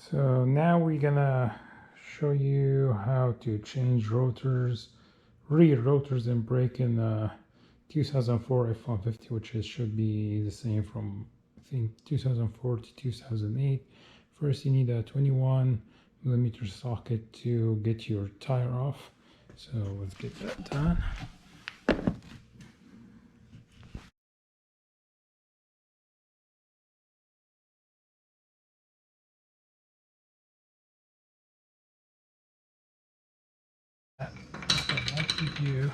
So now we're gonna show you how to change rotors, rear rotors and brake in 2004 F150, which should be the same from I think 2004 to 2008. First you need a 21mm socket to get your tire off. So let's get that done. What I like to do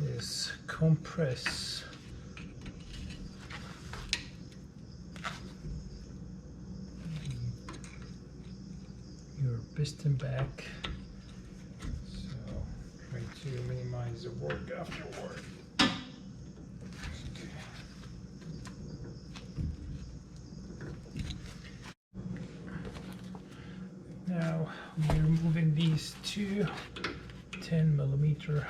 is compress your piston back, so try to minimize the work afterward. Now we're removing these two 10mm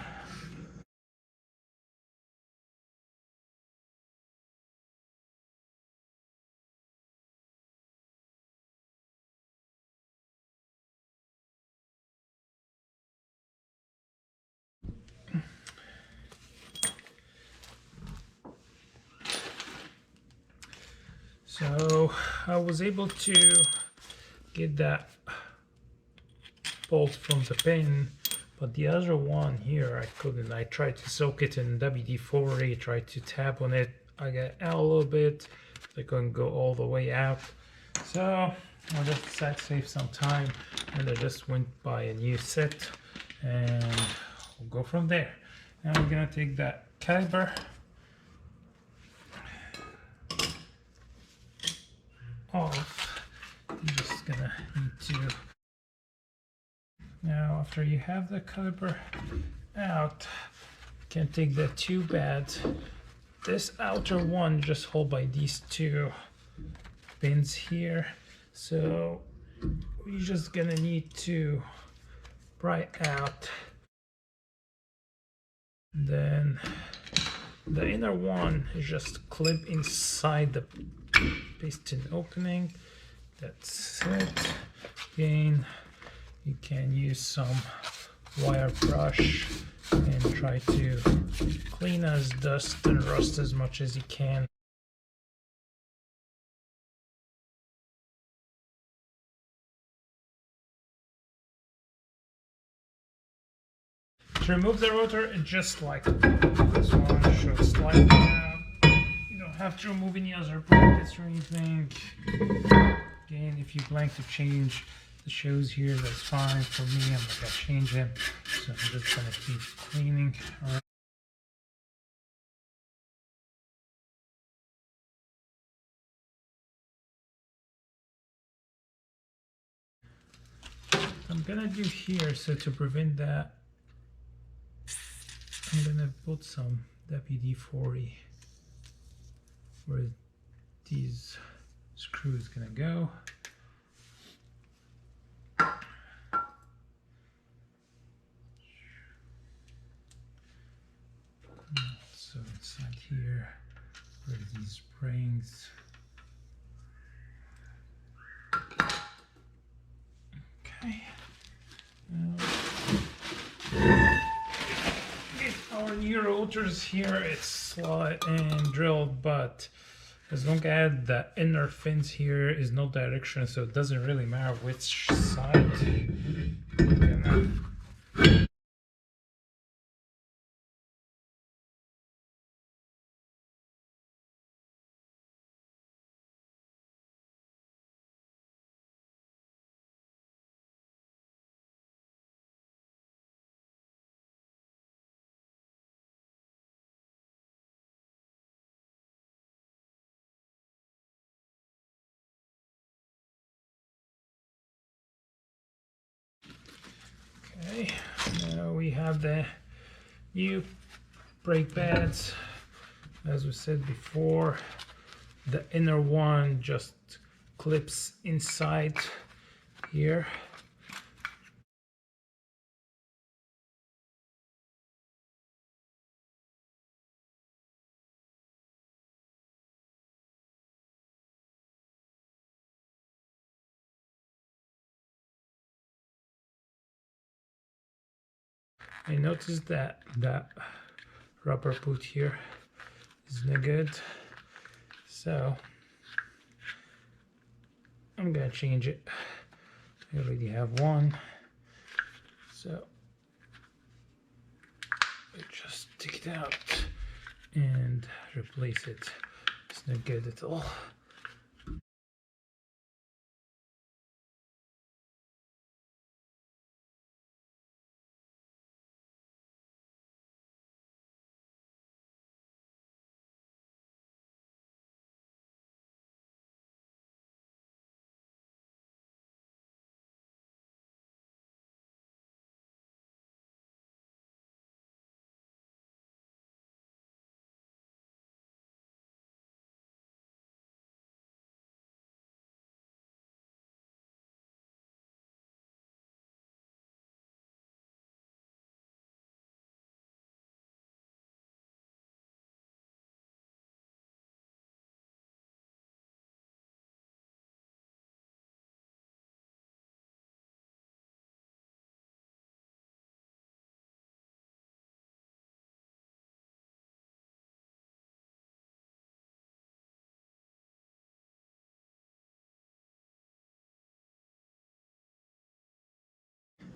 So I was able to get that bolt from the pin, but the other one here I couldn't. I tried to soak it in WD-40, tried to tap on it. I got out a little bit. I couldn't go all the way out. So I just decided to save some time and I just went buy a new set and we'll go from there. Now I'm gonna take that caliper off. You're just gonna need to. Now after you have the caliper out, you can't take that too bad. This outer one just hold by these two pins here, so we're just gonna need to pry out. Then the inner one is just clip inside the piston opening. That's it. Again, you can use some wire brush and try to clean as dust and rust as much as you can. To remove the rotor, it's just like this one should slide down. You don't have to remove any other brackets or anything. Again, if you plan to change the shoes here, that's fine. For me, I'm not gonna change them, so I'm just gonna keep cleaning. All right. I'm gonna do here, so to prevent that, I'm gonna put some WD-40 where these screws gonna go. So inside here, where these springs. Okay. Now, our new rotors here, it's slot and drilled, but as long as the inner fins here is no direction, so it doesn't really matter which side. Okay, now we have the new brake pads. As we said before, the inner one just clips inside here. I noticed that that rubber boot here is no good, so I'm gonna change it. I already have one, so I just take it out and replace it. It's not good at all.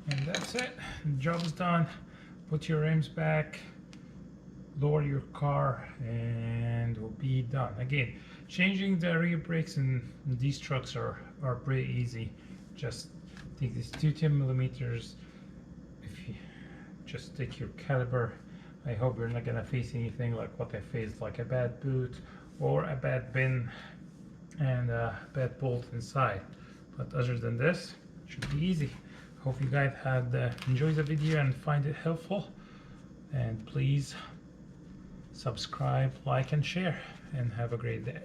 And that's it. The job is done. Put your rims back, lower your car, and we'll be done. Again, changing the rear brakes in these trucks are pretty easy. Just take these 10 millimeters. If you just take your caliper, I hope you're not gonna face anything like what I faced, like a bad boot or a bad bin and a bad bolt inside. But other than this, it should be easy. Hope you guys had enjoyed the video and find it helpful. And please subscribe, like, and share. And have a great day.